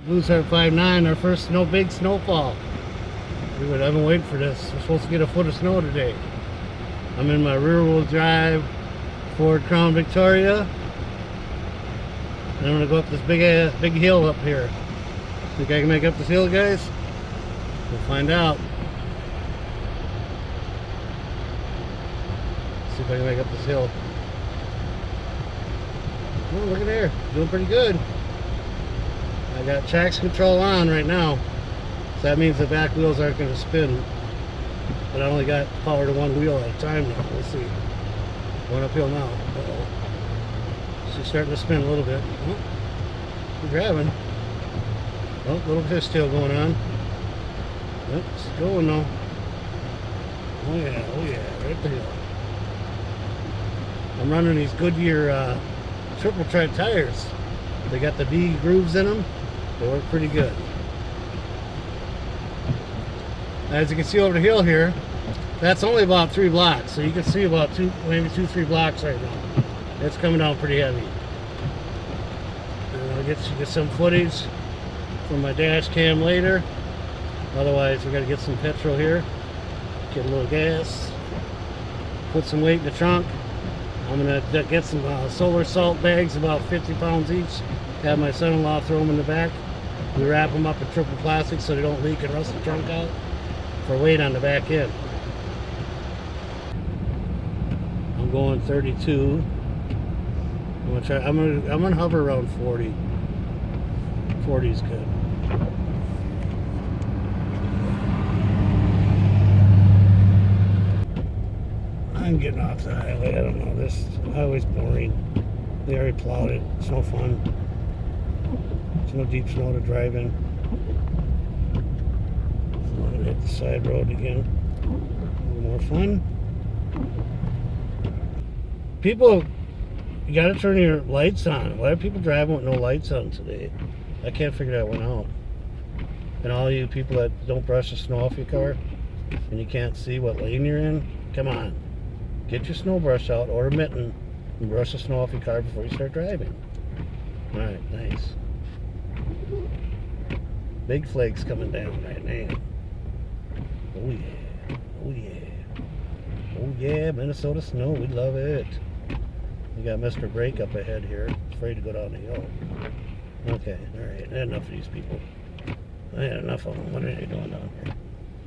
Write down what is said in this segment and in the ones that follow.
Bluesheart 5.9, our first big snowfall. I've been waiting for this. We're supposed to get a foot of snow today. I'm in my rear-wheel drive Ford Crown Victoria. And I'm gonna go up this big hill up here. Think I can make up this hill, guys? We'll find out. See if I can make up this hill. Oh, look at there. Doing pretty good. I got traction control on right now. So that means the back wheels aren't going to spin. But I only got power to one wheel at a time now. We'll see. Going uphill now. Uh-oh. She's starting to spin a little bit. Oh, we're grabbing. Oh, little fishtail going on. Oh, it's going though. Oh yeah, right there. I'm running these Goodyear triple tread tires. They got the V grooves in them. They work pretty good. As you can see over the hill here, that's only about 3 blocks. So you can see about maybe 2-3 blocks right now. It's coming down pretty heavy. And I'll get some footage from my dash cam later. Otherwise, we got to get some petrol here, get a little gas, put some weight in the trunk. I'm gonna get some solar salt bags, about 50 pounds each. Have my son-in-law throw them in the back. We wrap them up in triple plastic so they don't leak and rust the trunk out for weight on the back end. I'm going 32. I'm gonna hover around 40. 40 is good. I'm getting off the highway. I don't know. This highway's boring. They already plowed it. It's no fun. There's no deep snow to drive in. So I'm gonna hit the side road again. A little more fun. People, you gotta turn your lights on. Why are people driving with no lights on today? I can't figure that one out. And all you people that don't brush the snow off your car and you can't see what lane you're in, come on. Get your snow brush out or a mitten and brush the snow off your car before you start driving. Alright, nice. Big flakes coming down right now. Oh yeah. Oh yeah. Oh yeah, Minnesota snow. We love it. We got Mr. Brake up ahead here. He's afraid to go down the hill. Okay, alright. I had enough of these people. I had enough of them. What are they doing down here?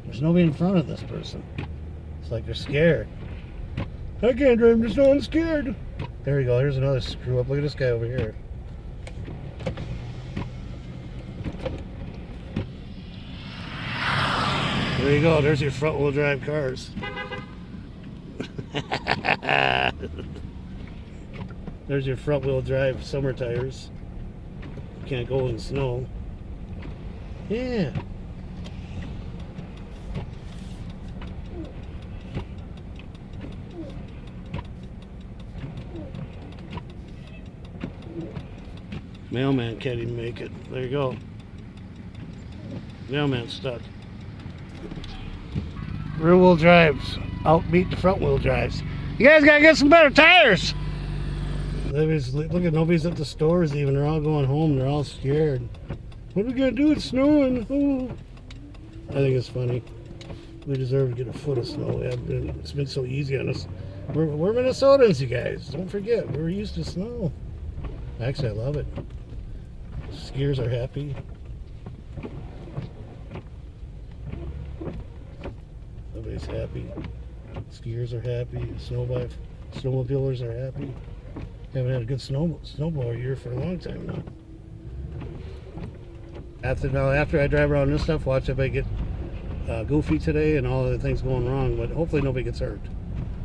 There's nobody in front of this person. It's like they're scared. I can't drive in the snow, I'm scared. There we go, here's another screw up. Look at this guy over here. There you go, there's your front wheel drive cars. There's your front wheel drive summer tires. Can't go in snow. Yeah. Mailman can't even make it. There you go. Mailman's stuck. Rear wheel drives outbeat the front wheel drives. You guys gotta get some better tires. Look at nobody's at the stores even. They're all going home. They're all scared. What are we gonna do? It's snowing. Oh. I think it's funny. We deserve to get a foot of snow. It's been so easy on us. We're Minnesotans, you guys. Don't forget, we're used to snow. Actually, I love it. Skiers are happy. Everybody's happy. Skiers are happy. Snowmobilers are happy. Haven't had a good snowblower year for a long time now. After I drive around this stuff, watch if I get goofy today and all the things going wrong. But hopefully nobody gets hurt.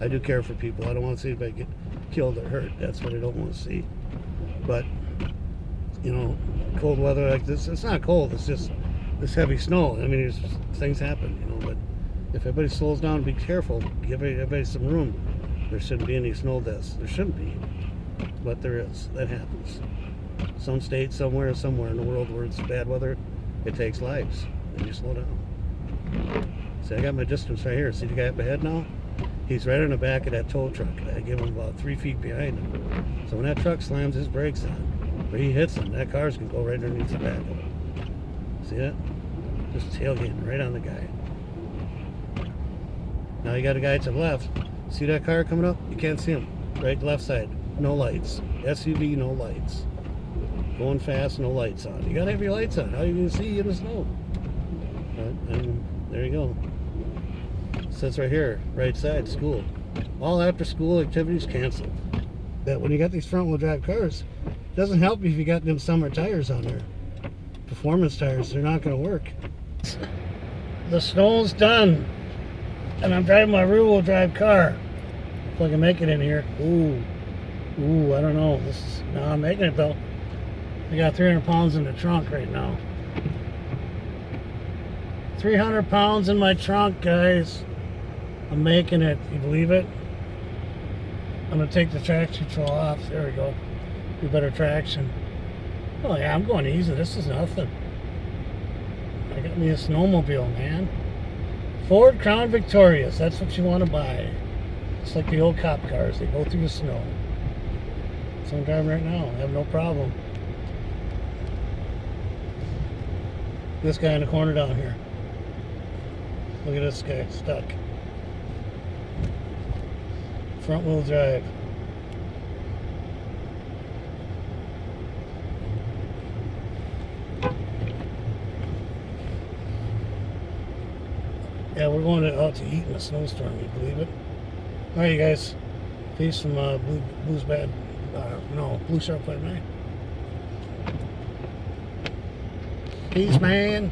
I do care for people. I don't want to see anybody get killed or hurt. That's what I don't want to see. But you know, cold weather like this, it's not cold, it's just this heavy snow. I mean, things happen, you know, but if everybody slows down, be careful, give everybody some room. There shouldn't be any snow deaths. There shouldn't be, but there is. That happens. Some state, somewhere in the world where it's bad weather, it takes lives, and you slow down. See, I got my distance right here. See the guy up ahead now? He's right on the back of that tow truck. I give him about 3 feet behind him. So when that truck slams his brakes on, or he hits him, that car's gonna go right underneath the back of him. See that? Just tailgating right on the guy. Now you got a guy to the left. See that car coming up? You can't see him. Right, left side. No lights. SUV, no lights. Going fast, no lights on. You gotta have your lights on. How are you gonna see in the snow? And there you go. It says right here, right side, school. All after school activities canceled. That when you got these front wheel drive cars, it doesn't help you if you got them summer tires on there. Performance tires, they're not gonna work. The snow's done. And I'm driving my rear wheel drive car. If I can make it in here. Ooh, I don't know. No, I'm making it though. I got 300 pounds in the trunk right now. 300 pounds in my trunk, guys. I'm making it. You believe it? I'm gonna take the traction control off. There we go. Do better traction. Oh yeah, I'm going easy. This is nothing. I got me a snowmobile, man. Ford Crown Victorias. That's what you want to buy. It's like the old cop cars. They go through the snow. So I'm driving right now. I have no problem. This guy in the corner down here. Look at this guy stuck. Front wheel drive. Yeah, we're going out to eat in a snowstorm. You believe it? All right, you guys. Peace from Blues Bad. Blue Shark Fight Man. Peace, man.